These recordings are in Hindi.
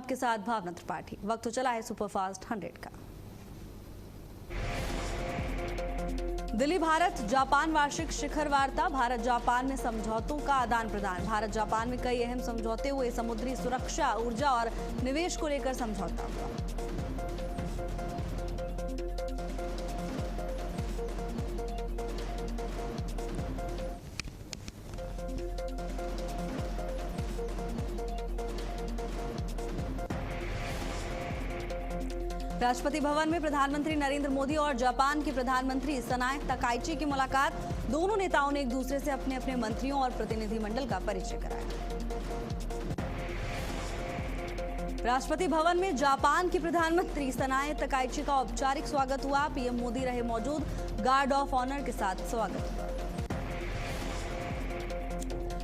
आपके साथ भावना त्रिपाठी। वक्त तो चला है सुपरफास्ट 100 का। दिल्ली भारत जापान वार्षिक शिखर वार्ता। भारत जापान में समझौतों का आदान प्रदान। भारत जापान में कई अहम समझौते हुए। समुद्री सुरक्षा, ऊर्जा और निवेश को लेकर समझौता हुआ। राष्ट्रपति भवन में प्रधानमंत्री नरेंद्र मोदी और जापान के प्रधानमंत्री सनाए तकाइची की मुलाकात। दोनों नेताओं ने एक दूसरे से अपने अपने मंत्रियों और प्रतिनिधिमंडल का परिचय कराया। राष्ट्रपति भवन में जापान के प्रधानमंत्री सनाए तकाइची का औपचारिक स्वागत हुआ। पीएम मोदी रहे मौजूद। गार्ड ऑफ ऑनर के साथ स्वागत हुआ।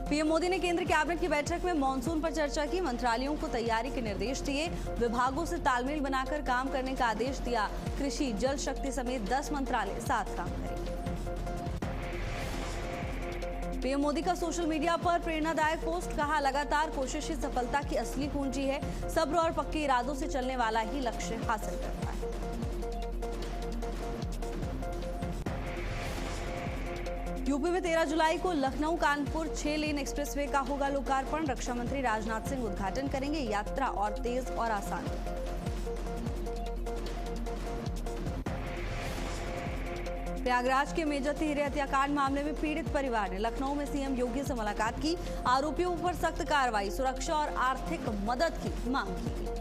पीएम मोदी ने केंद्र कैबिनेट की बैठक में मॉनसून पर चर्चा की। मंत्रालयों को तैयारी के निर्देश दिए। विभागों से तालमेल बनाकर काम करने का आदेश दिया। कृषि, जल शक्ति समेत 10 मंत्रालय साथ काम करेंगे। पीएम मोदी का सोशल मीडिया पर प्रेरणादायक पोस्ट। कहा, लगातार कोशिश ही सफलता की असली कुंजी है। सब्र और पक्के इरादों से चलने वाला ही लक्ष्य हासिल करता है। यूपी में 13 जुलाई को लखनऊ कानपुर 6 लेन एक्सप्रेसवे का होगा लोकार्पण। रक्षा मंत्री राजनाथ सिंह उद्घाटन करेंगे। यात्रा और तेज और आसान। प्रयागराज के मेजर तिहरे हत्याकांड मामले में पीड़ित परिवार ने लखनऊ में सीएम योगी से मुलाकात की। आरोपियों पर सख्त कार्रवाई, सुरक्षा और आर्थिक मदद की मांग की गई।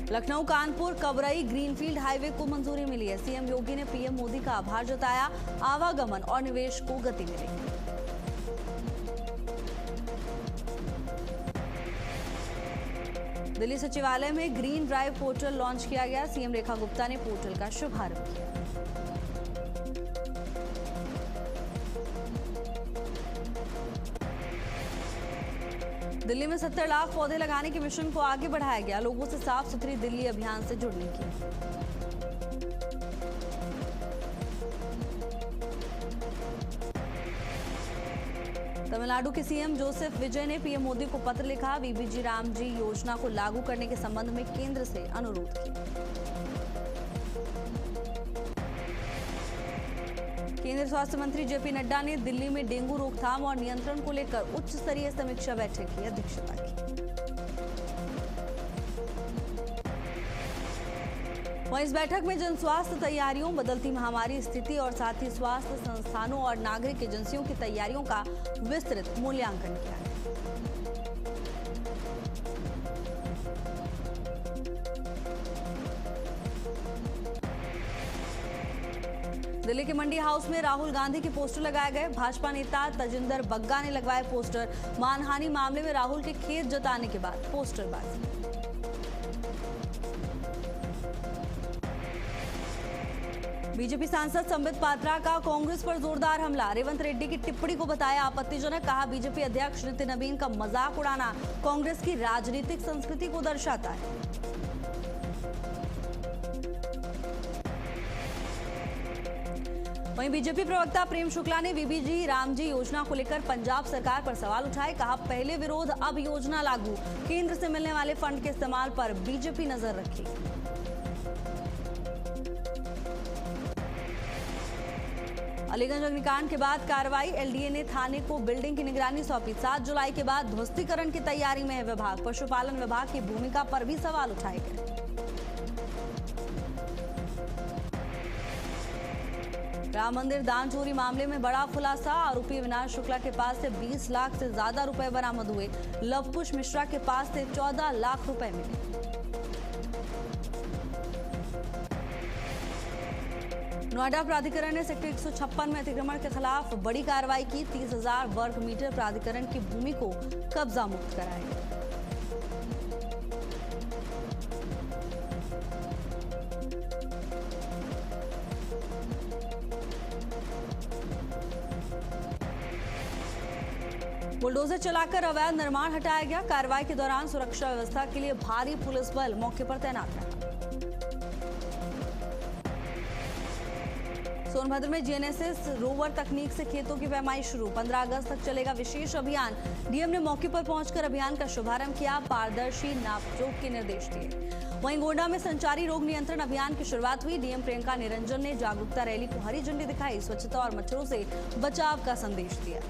लखनऊ कानपुर कबरई ग्रीनफील्ड हाईवे को मंजूरी मिली है। सीएम योगी ने पीएम मोदी का आभार जताया। आवागमन और निवेश को गति मिलेगी। दिल्ली सचिवालय में ग्रीन ड्राइव पोर्टल लॉन्च किया गया। सीएम रेखा गुप्ता ने पोर्टल का शुभारंभ किया। दिल्ली में 70 लाख पौधे लगाने के मिशन को आगे बढ़ाया गया। लोगों से साफ सुथरी दिल्ली अभियान से जुड़ने की। तमिलनाडु के सीएम जोसेफ विजय ने पीएम मोदी को पत्र लिखा। बीबीजी रामजी योजना को लागू करने के संबंध में केंद्र से अनुरोध किया। केंद्रीय स्वास्थ्य मंत्री जेपी नड्डा ने दिल्ली में डेंगू रोकथाम और नियंत्रण को लेकर उच्च स्तरीय समीक्षा बैठक की अध्यक्षता की। वहीं इस बैठक में जन स्वास्थ्य तैयारियों, बदलती महामारी स्थिति और साथ ही स्वास्थ्य संस्थानों और नागरिक एजेंसियों की तैयारियों का विस्तृत मूल्यांकन किया गया। दिल्ली के मंडी हाउस में राहुल गांधी के पोस्टर लगाए गए। भाजपा नेता तजिंदर बग्गा ने लगवाए पोस्टर। मानहानि मामले में राहुल के खेद जताने के बाद पोस्टरबाजी। बीजेपी सांसद संबित पात्रा का कांग्रेस पर जोरदार हमला। रेवंत रेड्डी की टिप्पणी को बताया आपत्तिजनक। कहा, बीजेपी अध्यक्ष नितिन नवीन का मजाक उड़ाना कांग्रेस की राजनीतिक संस्कृति को दर्शाता है। वहीं बीजेपी प्रवक्ता प्रेम शुक्ला ने बीबीजी रामजी योजना को लेकर पंजाब सरकार पर सवाल उठाए। कहा, पहले विरोध अब योजना लागू। केंद्र से मिलने वाले फंड के इस्तेमाल पर बीजेपी नजर रखेगी। अलीगंज अग्निकांड के बाद कार्रवाई। एलडीए ने थाने को बिल्डिंग की निगरानी सौंपी। 7 जुलाई के बाद ध्वस्तीकरण की तैयारी में है विभाग। पशुपालन विभाग की भूमिका पर भी सवाल उठाए गए। राम मंदिर दान चोरी मामले में बड़ा खुलासा। आरोपी अविनाश शुक्ला के पास से 20 लाख से ज्यादा रुपए बरामद हुए। लवकुश मिश्रा के पास से 14 लाख रुपए मिले। नोएडा प्राधिकरण ने सेक्टर 156 में अतिक्रमण के खिलाफ बड़ी कार्रवाई की। 30,000 वर्ग मीटर प्राधिकरण की भूमि को कब्जा मुक्त कराया। बुलडोजर चलाकर अवैध निर्माण हटाया गया। कार्रवाई के दौरान सुरक्षा व्यवस्था के लिए भारी पुलिस बल मौके पर तैनात रहा। सोनभद्र में जीएनएसएस रोवर तकनीक से खेतों की पैमाई शुरू। 15 अगस्त तक चलेगा विशेष अभियान। डीएम ने मौके पर पहुंचकर अभियान का शुभारंभ किया। पारदर्शी नापजोख के निर्देश दिए। वहीं गोंडा में संचारी रोग नियंत्रण अभियान की शुरुआत हुई। डीएम प्रियंका निरंजन ने जागरूकता रैली को हरी झंडी दिखाई। स्वच्छता और मच्छरों से बचाव का संदेश दिया।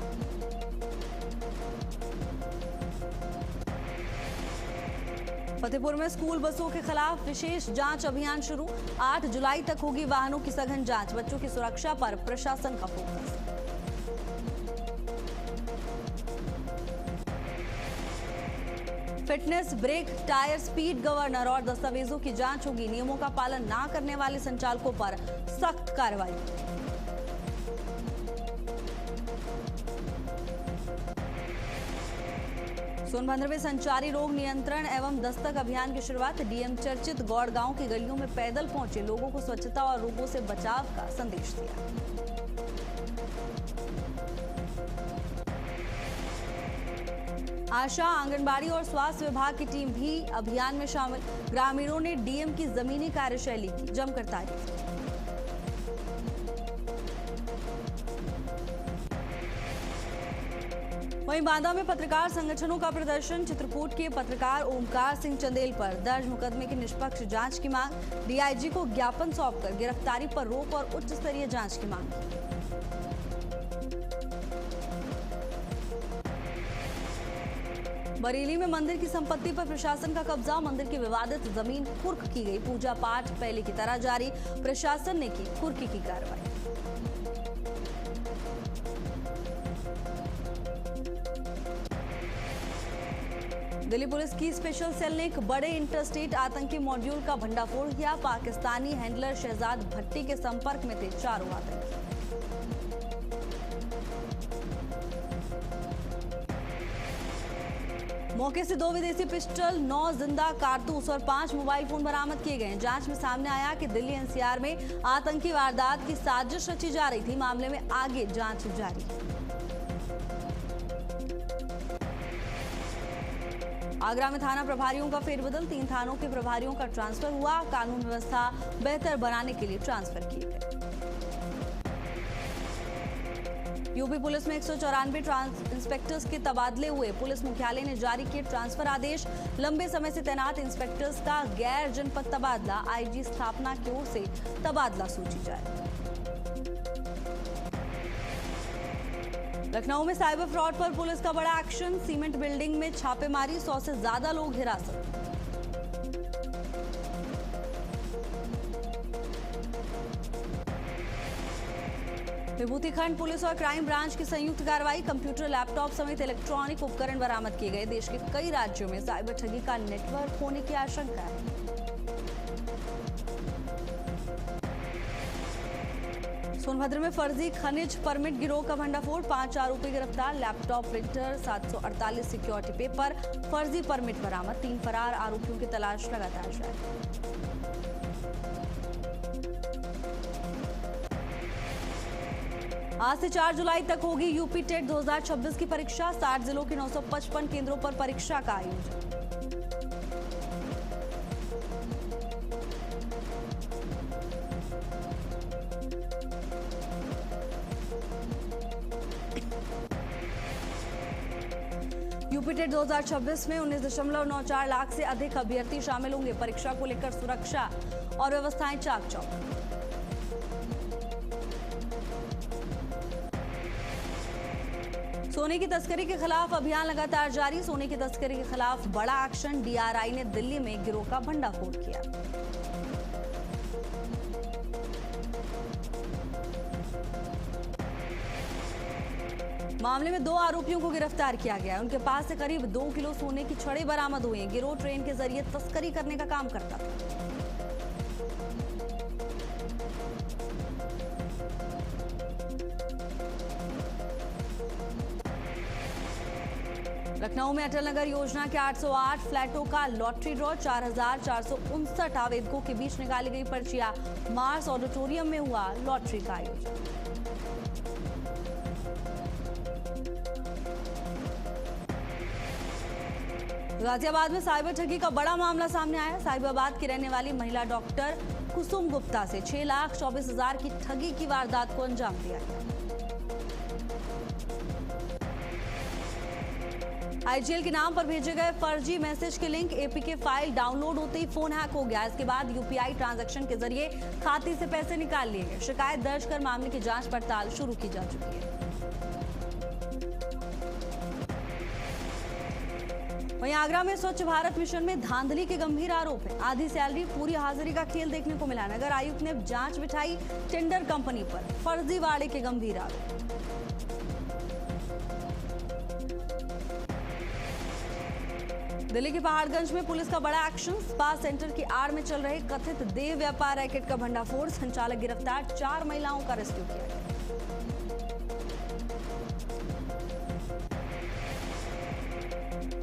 फतेहपुर में स्कूल बसों के खिलाफ विशेष जांच अभियान शुरू। 8 जुलाई तक होगी वाहनों की सघन जांच। बच्चों की सुरक्षा पर प्रशासन का फोकस। Fitness, brake, tyre, speed governor और दस्तावेजों की जांच होगी। नियमों का पालन न करने वाले संचालकों पर सख्त कार्रवाई। सोनभद्र में संचारी रोग नियंत्रण एवं दस्तक अभियान की शुरुआत। डीएम चर्चित गौड़ गांव की गलियों में पैदल पहुंचे। लोगों को स्वच्छता और रोगों से बचाव का संदेश दिया। आशा, आंगनबाड़ी और स्वास्थ्य विभाग की टीम भी अभियान में शामिल। ग्रामीणों ने डीएम की जमीनी कार्यशैली की जमकर तारीफ। वहीं बांदा में पत्रकार संगठनों का प्रदर्शन। चित्रकूट के पत्रकार ओमकार सिंह चंदेल पर दर्ज मुकदमे की निष्पक्ष जांच की मांग। डीआईजी को ज्ञापन सौंपकर गिरफ्तारी पर रोक और उच्च स्तरीय जांच की मांग। बरेली में मंदिर की संपत्ति पर प्रशासन का कब्जा। मंदिर की विवादित जमीन कुर्क की गई। पूजा पाठ पहले की तरह जारी। प्रशासन ने की कुर्की की कार्रवाई। दिल्ली पुलिस की स्पेशल सेल ने एक बड़े इंटरस्टेट आतंकी मॉड्यूल का भंडाफोड़ किया। पाकिस्तानी हैंडलर शहजाद भट्टी के संपर्क में थे 4 आतंकी। मौके से 2 विदेशी पिस्टल, 9 जिंदा कारतूस और 5 मोबाइल फोन बरामद किए गए। जांच में सामने आया कि दिल्ली एनसीआर में आतंकी वारदात की साजिश रची जा रही थी। मामले में आगे जांच जारी। आगरा में थाना प्रभारियों का फेरबदल। 3 थानों के प्रभारियों का ट्रांसफर हुआ। कानून व्यवस्था बेहतर बनाने के लिए ट्रांसफर किए गए। यूपी पुलिस में 194 इंस्पेक्टर्स के तबादले हुए। पुलिस मुख्यालय ने जारी किए ट्रांसफर आदेश। लंबे समय से तैनात इंस्पेक्टर्स का गैर जनपद तबादला। आईजी स्थापना की ओर से तबादला सूची जारी। लखनऊ में साइबर फ्रॉड पर पुलिस का बड़ा एक्शन। सीमेंट बिल्डिंग में छापेमारी। 100 से ज्यादा लोग हिरासत। विभूतिखंड पुलिस और क्राइम ब्रांच की संयुक्त कार्रवाई। कंप्यूटर, लैपटॉप समेत इलेक्ट्रॉनिक उपकरण बरामद किए गए। देश के कई राज्यों में साइबर ठगी का नेटवर्क होने की आशंका है। सोनभद्र में फर्जी खनिज परमिट गिरोह का भंडाफोड़। 5 आरोपी गिरफ्तार। लैपटॉप, प्रिंटर, 748 सिक्योरिटी पेपर, फर्जी परमिट बरामद। 3 फरार आरोपियों की तलाश लगातार जारी। आज से 4 जुलाई तक होगी यूपी टेट 2026 की परीक्षा। 60 जिलों के 955 केंद्रों पर परीक्षा का आयोजन। यूपी टेट 2026 में 19.94 लाख से अधिक अभ्यर्थी शामिल होंगे। परीक्षा को लेकर सुरक्षा और व्यवस्थाएं चाक चौबंद। सोने की तस्करी के खिलाफ अभियान लगातार जारी। सोने की तस्करी के खिलाफ बड़ा एक्शन। डीआरआई ने दिल्ली में गिरोह का भंडाफोड़ किया। मामले में 2 आरोपियों को गिरफ्तार किया गया। उनके पास से करीब 2 किलो सोने की छड़ें बरामद हुई हैं। गिरोह ट्रेन के जरिए तस्करी करने का काम करता था। लखनऊ में अटल नगर योजना के 808 फ्लैटों का लॉटरी ड्रॉ। 4459 आवेदकों के बीच निकाली गई पर्चियां। मार्स ऑडिटोरियम में हुआ लॉटरी का आयोजन। गाजियाबाद में साइबर ठगी का बड़ा मामला सामने आया। साहिबाबाद की रहने वाली महिला डॉक्टर कुसुम गुप्ता से 6,24,000 की ठगी की वारदात को अंजाम दिया गया। आईजीएल के नाम पर भेजे गए फर्जी मैसेज के लिंक एपीके फाइल डाउनलोड होते ही फोन हैक हो गया। इसके बाद यूपीआई ट्रांजैक्शन के जरिए खाते से पैसे निकाल लिए गए। शिकायत दर्ज कर मामले की जांच पड़ताल शुरू की जा चुकी है। वहीं आगरा में स्वच्छ भारत मिशन में धांधली के गंभीर आरोप है। आधी सैलरी पूरी हाजिरी का खेल देखने को मिला। नगर आयुक्त ने जांच बिठाई टेंडर कंपनी पर। फर्जीवाड़े के गंभीर आरोप। दिल्ली के पहाड़गंज में पुलिस का बड़ा एक्शन। स्पा सेंटर की आड़ में चल रहे कथित देह व्यापार रैकेट का भंडाफोड़। संचालक गिरफ्तार। 4 महिलाओं का रेस्क्यू किया गया।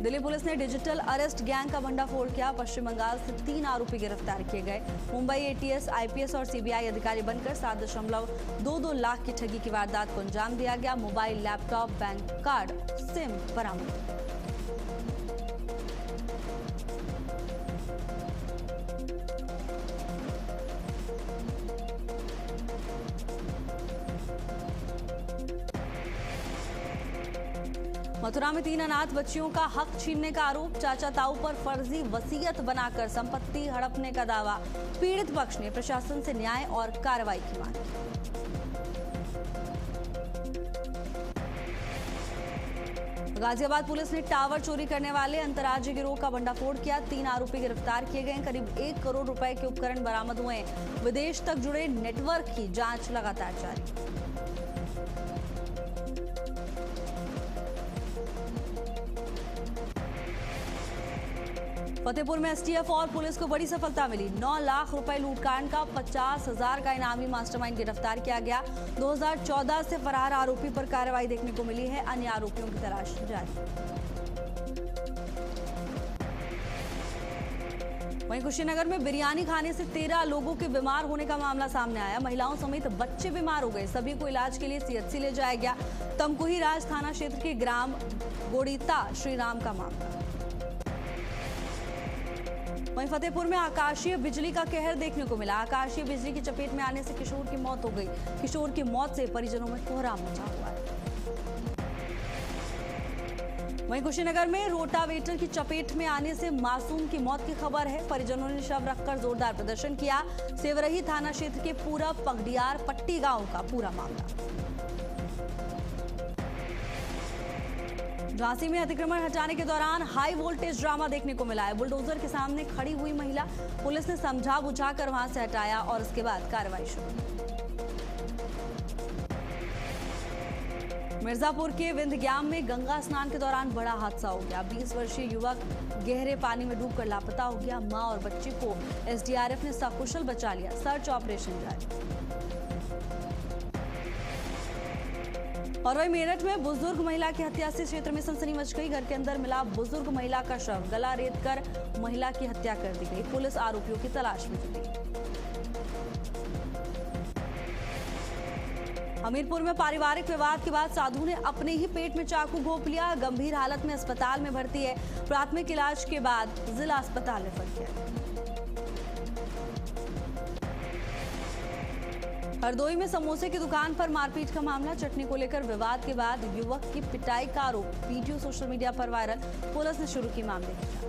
दिल्ली पुलिस ने डिजिटल अरेस्ट गैंग का भंडाफोड़ किया। पश्चिम बंगाल से 3 आरोपी गिरफ्तार किए गए। मुंबई एटीएस, आईपीएस और सीबीआई अधिकारी बनकर 7.22 लाख की ठगी की वारदात को अंजाम दिया गया। Mobile, laptop, bank card, SIM बरामद। मथुरा में 3 अनाथ बच्चियों का हक छीनने का आरोप। चाचा ताऊ पर फर्जी वसीयत बनाकर संपत्ति हड़पने का दावा। पीड़ित पक्ष ने प्रशासन से न्याय और कार्रवाई की मांग की। गाजियाबाद पुलिस ने टावर चोरी करने वाले अंतर्राज्यीय गिरोह का भंडाफोड़ किया। 3 आरोपी गिरफ्तार किए गए। करीब 1 करोड़ रुपए के उपकरण बरामद हुए। विदेश तक जुड़े नेटवर्क की जांच लगातार जारी। फतेहपुर में एसटीएफ और पुलिस को बड़ी सफलता मिली। 9 लाख रुपए लूटकांड का 50,000 का इनामी मास्टरमाइंड गिरफ्तार किया गया। 2014 से फरार आरोपी पर कार्रवाई देखने को मिली है। अन्य आरोपियों की तलाश जारी। वहीं कुशीनगर में बिरयानी खाने से 13 लोगों के बीमार होने का मामला सामने आया। महिलाओं समेत बच्चे बीमार हो गए। सभी को इलाज के लिए सीएचसी ले जाया गया। तमकुही राज थाना क्षेत्र के ग्राम गोड़ीता श्रीराम का मामला। वहीं फतेहपुर में आकाशीय बिजली का कहर देखने को मिला। आकाशीय बिजली की चपेट में आने से किशोर की मौत हो गई। किशोर की मौत से परिजनों में कोहराम मचा हुआ है। वहीं कुशीनगर में रोटावेटर की चपेट में आने से मासूम की मौत की खबर है। परिजनों ने शव रखकर जोरदार प्रदर्शन किया। सेवरही थाना क्षेत्र के पूरा पगडियार पट्टी गांव का पूरा मामला। झांसी में अतिक्रमण हटाने के दौरान हाई वोल्टेज ड्रामा देखने को मिला है। बुलडोजर के सामने खड़ी हुई महिला पुलिस ने समझा बुझाकर वहां से हटाया और उसके बाद कार्रवाई शुरू। मिर्जापुर के विंध्यग्याम में गंगा स्नान के दौरान बड़ा हादसा हो गया। 20 वर्षीय युवक गहरे पानी में डूबकर लापता हो गया। मां और बच्चे को एसडीआरएफ ने सकुशल बचा लिया। सर्च ऑपरेशन जारी। और वही मेरठ में बुजुर्ग महिला की हत्या से क्षेत्र में सनसनी मच गई। घर के अंदर मिला बुजुर्ग महिला का शव। गला रेतकर महिला की हत्या कर दी गई। पुलिस आरोपियों की तलाश में जुटी। हमीरपुर में पारिवारिक विवाद के बाद साधु ने अपने ही पेट में चाकू घोंप लिया। गंभीर हालत में अस्पताल में भर्ती है। प्राथमिक इलाज के बाद जिला अस्पताल रेफर किया। हरदोई में समोसे की दुकान पर मारपीट का मामला। चटनी को लेकर विवाद के बाद युवक की पिटाई का आरोप। वीडियो सोशल मीडिया पर वायरल। पुलिस ने शुरू की मामले की जांच।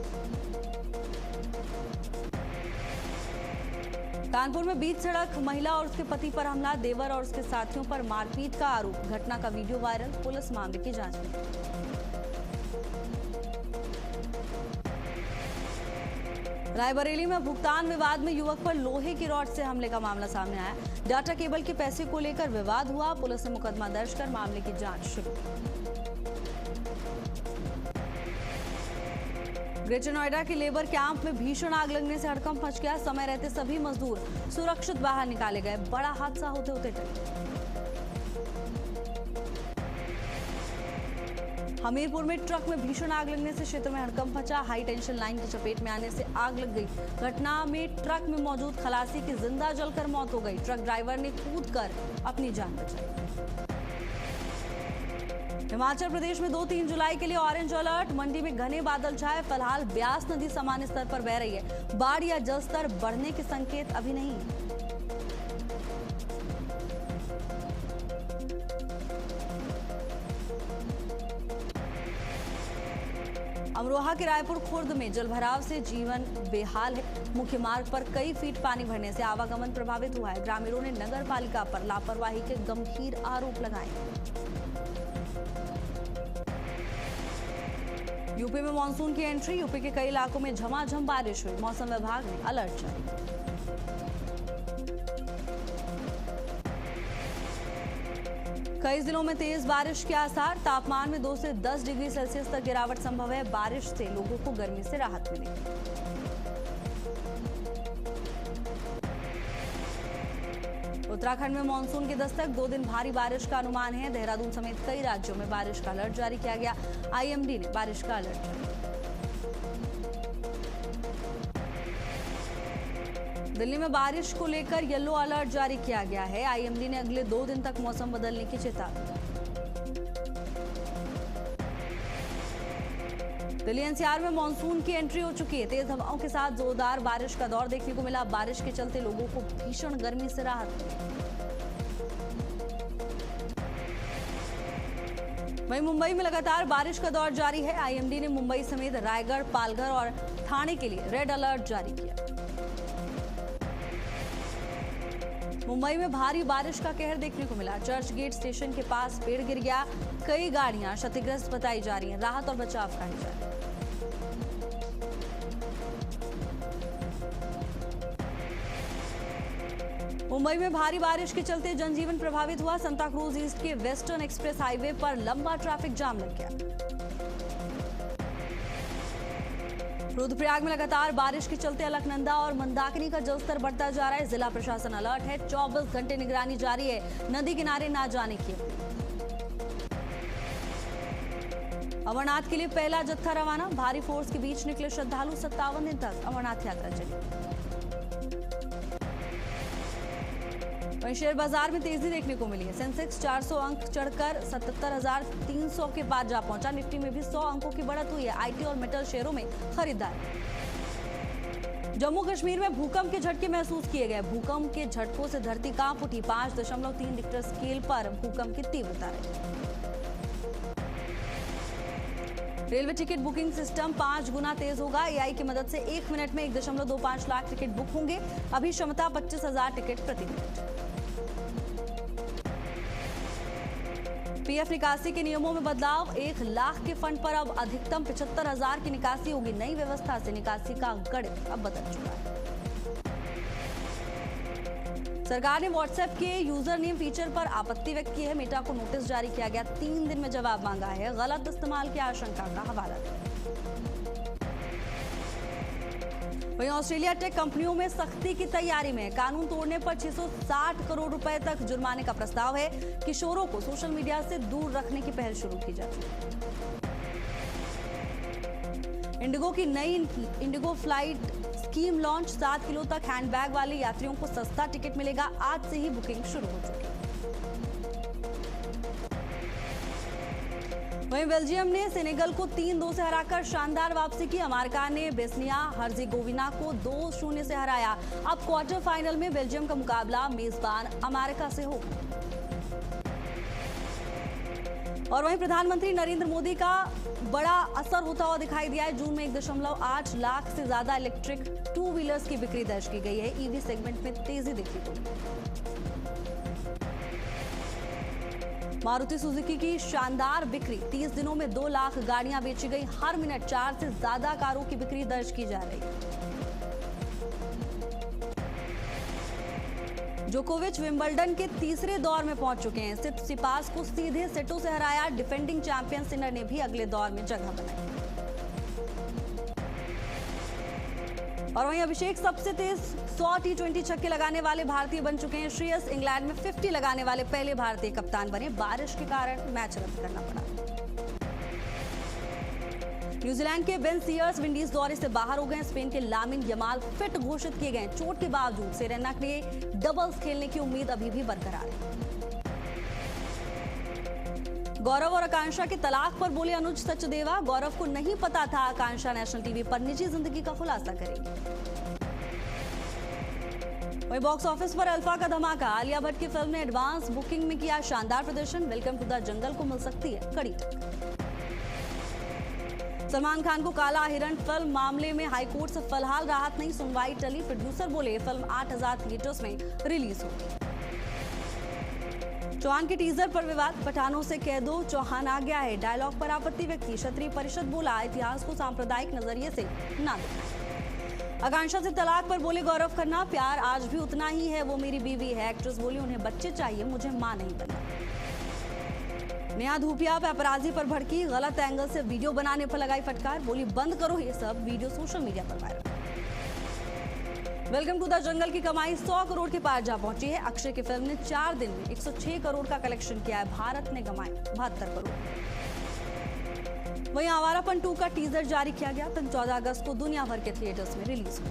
कानपुर में बीच सड़क महिला और उसके पति पर हमला। देवर और उसके साथियों पर मारपीट का आरोप। घटना का वीडियो वायरल। पुलिस मामले की जांच में। रायबरेली में भुगतान विवाद में युवक पर लोहे की रॉड से हमले का मामला सामने आया। डाटा केबल के पैसे को लेकर विवाद हुआ। पुलिस ने मुकदमा दर्ज कर मामले की जांच शुरू की। ग्रेटर नोएडा के लेबर कैंप में भीषण आग लगने से हड़कंप मच गया। समय रहते सभी मजदूर सुरक्षित बाहर निकाले गए। बड़ा हादसा होते होते टला। हमीरपुर में ट्रक में भीषण आग लगने से क्षेत्र में हड़कंप मचा। हाई टेंशन लाइन की चपेट में आने से आग लग गई। घटना में ट्रक में मौजूद खलासी की जिंदा जलकर मौत हो गई। ट्रक ड्राइवर ने कूदकर अपनी जान बचाई। हिमाचल प्रदेश में 2-3 जुलाई के लिए ऑरेंज अलर्ट। मंडी में घने बादल छाए। फिलहाल ब्यास नदी सामान्य स्तर पर बह रही है। बाढ़ या जलस्तर बढ़ने के संकेत अभी नहीं। अमरोहा के रायपुर खुर्द में जलभराव से जीवन बेहाल है। मुख्य मार्ग पर कई फीट पानी भरने से आवागमन प्रभावित हुआ है। ग्रामीणों ने नगर पालिका पर लापरवाही के गंभीर आरोप लगाए। यूपी में मानसून की एंट्री। यूपी के कई इलाकों में झमाझम बारिश हुई। मौसम विभाग ने अलर्ट जारी। कई जिलों में तेज बारिश के आसार। तापमान में 2 से 10 डिग्री सेल्सियस तक गिरावट संभव है। बारिश से लोगों को गर्मी से राहत मिलेगी। उत्तराखंड में मानसून की दस्तक। 2 दिन भारी बारिश का अनुमान है। देहरादून समेत कई राज्यों में बारिश का अलर्ट जारी किया गया। आईएमडी ने बारिश का अलर्ट जारी। दिल्ली में बारिश को लेकर येलो अलर्ट जारी किया गया है। आईएमडी ने अगले 2 दिन तक मौसम बदलने की चेतावनी। दिल्ली एनसीआर में मानसून की एंट्री हो चुकी है। तेज हवाओं के साथ जोरदार बारिश का दौर देखने को मिला। बारिश के चलते लोगों को भीषण गर्मी से राहत मिली। वहीं मुंबई में लगातार बारिश का दौर जारी है। आईएमडी ने मुंबई समेत रायगढ़, पालघर और ठाणे के लिए रेड अलर्ट जारी किया। मुंबई में भारी बारिश का कहर देखने को मिला। चर्च गेट स्टेशन के पास पेड़ गिर गया। कई गाड़ियां क्षतिग्रस्त बताई जा रही हैं। राहत और बचाव कार्य जारी। मुंबई में भारी बारिश के चलते जनजीवन प्रभावित हुआ। सांता क्रूज ईस्ट के वेस्टर्न एक्सप्रेस हाईवे पर लंबा ट्रैफिक जाम लग गया। रुद्रप्रयाग में लगातार बारिश के चलते अलकनंदा और मंदाकिनी का जलस्तर बढ़ता जा रहा है। जिला प्रशासन अलर्ट है। 24 घंटे निगरानी जारी है। नदी किनारे ना जाने की। अमरनाथ के लिए पहला जत्था रवाना। भारी फोर्स के बीच निकले श्रद्धालु। 57 दिन तक अमरनाथ यात्रा चली। वहीं शेयर बाजार में तेजी देखने को मिली है। सेंसेक्स 400 अंक चढ़कर 77,300 के पार जा पहुंचा। निफ्टी में भी 100 अंकों की बढ़त हुई है। आईटी और मेटल शेयरों में खरीदारी। जम्मू कश्मीर में भूकंप के झटके महसूस किए गए। भूकंप के झटकों से धरती कांप उठी। 5.3 रिक्टर स्केल पर भूकंप की तीव्रता रही। रेलवे टिकट बुकिंग सिस्टम 5 गुना तेज होगा। एआई की मदद से 1 मिनट में 1.25 लाख टिकट बुक होंगे। अभी क्षमता 25,000 टिकट प्रति मिनट। पीएफ निकासी के नियमों में बदलाव। 1 लाख के फंड पर अब अधिकतम 75,000 की निकासी होगी। नई व्यवस्था से निकासी का गणित अब बदल चुका है। सरकार ने व्हाट्सएप के यूजर नेम फीचर पर आपत्ति व्यक्त की है। मेटा को नोटिस जारी किया गया। 3 दिन में जवाब मांगा है। गलत इस्तेमाल की आशंका का हवाला दिया। वहीं ऑस्ट्रेलिया टेक कंपनियों में सख्ती की तैयारी में। कानून तोड़ने पर 660 करोड़ रुपए तक जुर्माने का प्रस्ताव है। किशोरों को सोशल मीडिया से दूर रखने की पहल शुरू की जाती है। इंडिगो की नई Indigo flight scheme launch. 7 kilo तक हैंडबैग वाले यात्रियों को सस्ता टिकट मिलेगा। आज से ही बुकिंग शुरू हो चुकी है। वहीं बेल्जियम ने सेनेगल को 3-2 से हराकर शानदार वापसी की। अमेरिका ने बोस्निया हर्जेगोविना को 2-0 से हराया। अब क्वार्टर फाइनल में बेल्जियम का मुकाबला मेजबान अमेरिका से होगा। और वहीं प्रधानमंत्री नरेंद्र मोदी का बड़ा असर होता हुआ दिखाई दिया है। जून में 1.8 लाख से ज्यादा इलेक्ट्रिक 2 व्हीलर्स की बिक्री दर्ज की गई है। ईवी सेगमेंट में तेजी देखने को मिली। मारुति सुजुकी की शानदार बिक्री। 30 दिनों में 2 लाख गाड़ियां बेची गई। हर मिनट 4 से ज्यादा कारों की बिक्री दर्ज की जा रही है। जोकोविच विंबलडन के तीसरे दौर में पहुंच चुके हैं। सिपास को सीधे सेटों से हराया। डिफेंडिंग चैंपियन सिनर ने भी अगले दौर में जगह बनाई। और वहीं अभिषेक सबसे तेज 100 टी20 छक्के लगाने वाले भारतीय बन चुके हैं। श्रेयस इंग्लैंड में 50 लगाने वाले पहले भारतीय कप्तान बने। बारिश के कारण मैच रद्द करना पड़ा। न्यूजीलैंड के बेन सीयर्स विंडीज दौरे से बाहर हो गए। स्पेन के लामिन यमाल फिट घोषित किए गए। चोट के बावजूद सेरेना के डबल्स खेलने की उम्मीद अभी भी बरकरार है। गौरव और आकांक्षा के तलाक पर बोले अनुज सचदेवा, गौरव को नहीं पता था आकांक्षा नेशनल टीवी पर निजी जिंदगी का खुलासा करेगी। वहीं बॉक्स ऑफिस पर अल्फा का धमाका, आलिया भट्ट की फिल्म ने एडवांस बुकिंग में किया शानदार प्रदर्शन, वेलकम टू द जंगल को मिल सकती है कड़ी टक्कर। सलमान खान को काला हिरण फिल्म मामले में हाईकोर्ट से फिलहाल राहत नहीं, सुनवाई टली, प्रोड्यूसर बोले फिल्म 8000 थिएटर्स में रिलीज होगी। चौहान के टीजर पर विवाद, पठानों से कह दो चौहान आ गया है, डायलॉग पर आपत्ति व्यक्ति, क्षत्रिय परिषद बोला इतिहास को सांप्रदायिक नजरिए से ना दिखाएं। आकांक्षा से तलाक पर बोले गौरव खन्ना, प्यार आज भी उतना ही है, वो मेरी बीवी है। एक्ट्रेस बोली उन्हें बच्चे चाहिए, मुझे मां नहीं बनना। नेहा धूपिया पैपराजी पर भड़की, गलत एंगल से वीडियो बनाने पर लगाई फटकार, बोली बंद करो ये सब, वीडियो सोशल मीडिया पर viral. Welcome to the jungle की कमाई 100 करोड़ के पार जा पहुंची है। अक्षय की फिल्म ने 4 दिन में 106 करोड़ का कलेक्शन किया है, भारत ने कमाए 72 करोड़। वहीं आवारापन 2 का टीजर जारी किया गया, फिल्म 14 अगस्त को दुनिया भर के थिएटर्स में रिलीज हुई।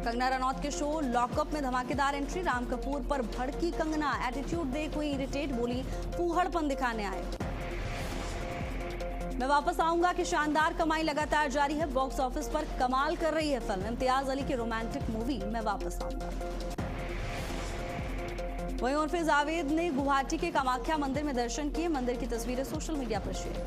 कंगना रनौत के शो लॉकअप में धमाकेदार एंट्री, राम कपूर पर भड़की कंगना, एटीट्यूड देख हुई इरिटेट, बोली फूहड़पन दिखाने आए। मैं वापस आऊंगा कि शानदार कमाई लगातार जारी है, बॉक्स ऑफिस पर कमाल कर रही है फिल्म, इम्तियाज अली की रोमांटिक मूवी मैं वापस आऊंगा। वहीं उर्फे जावेद ने गुवाहाटी के कामाख्या मंदिर में दर्शन किए, मंदिर की तस्वीरें सोशल मीडिया पर शेयर।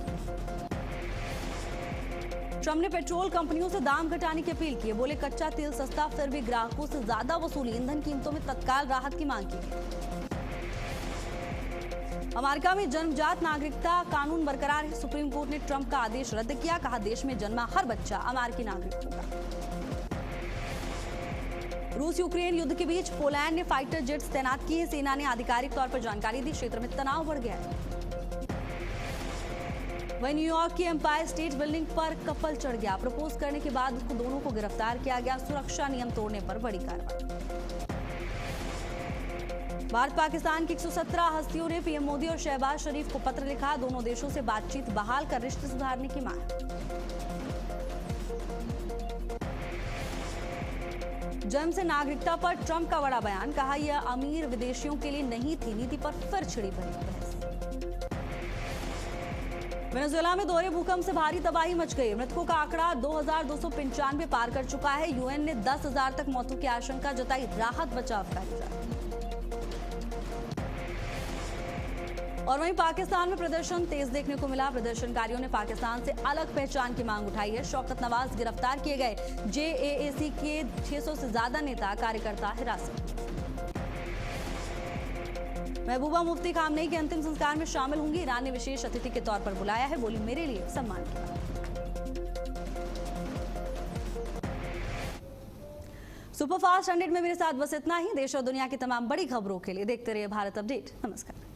ट्रम्प ने पेट्रोल कंपनियों से दाम घटाने की अपील की, बोले कच्चा तेल सस्ता फिर भी ग्राहकों से ज्यादा वसूली, ईंधन कीमतों में तत्काल राहत की मांग की गई। अमेरिका में जन्मजात नागरिकता कानून बरकरार है, सुप्रीम कोर्ट ने ट्रंप का आदेश रद्द किया, कहा देश में जन्मा हर बच्चा अमेरिकी नागरिक होगा। रूस यूक्रेन युद्ध के बीच पोलैंड ने फाइटर जेट्स तैनात किए, सेना ने आधिकारिक तौर पर जानकारी दी, क्षेत्र में तनाव बढ़ गया है। वहीं न्यूयॉर्क की एम्पायर स्टेट बिल्डिंग पर कपल चढ़ गया, प्रपोज करने के बाद उसको दोनों को गिरफ्तार किया गया, सुरक्षा नियम तोड़ने पर बड़ी कार्रवाई। भारत पाकिस्तान की 117 हस्तियों ने पीएम मोदी और शहबाज शरीफ को पत्र लिखा, दोनों देशों से बातचीत बहाल कर रिश्ते सुधारने की मांग। जन्म से नागरिकता पर ट्रंप का बड़ा बयान, कहा यह अमीर विदेशियों के लिए नहीं थी, नीति पर फिर छिड़ी बड़ी बहस। वेनेजुएला में दोहरे भूकंप से भारी तबाही मच गई, मृतकों का आंकड़ा 2295 पार कर चुका है, यूएन ने 10,000 तक मौतों की आशंका जताई, राहत बचाव कार्य जारी। और वहीं पाकिस्तान में प्रदर्शन तेज देखने को मिला, प्रदर्शनकारियों ने पाकिस्तान से अलग पहचान की मांग उठाई है, शौकत नवाज गिरफ्तार किए गए, जेएएसी के 600 से ज्यादा नेता कार्यकर्ता हिरासत। महबूबा मुफ्ती खामनेई के अंतिम संस्कार में शामिल होंगी, ईरान ने विशेष अतिथि के तौर पर बुलाया है, बोली मेरे लिए सम्मान की बात। सुपरफास्ट 100 में मेरे साथ बस इतना ही, देश और दुनिया की तमाम बड़ी खबरों के लिए देखते रहिए भारत अपडेट। नमस्कार।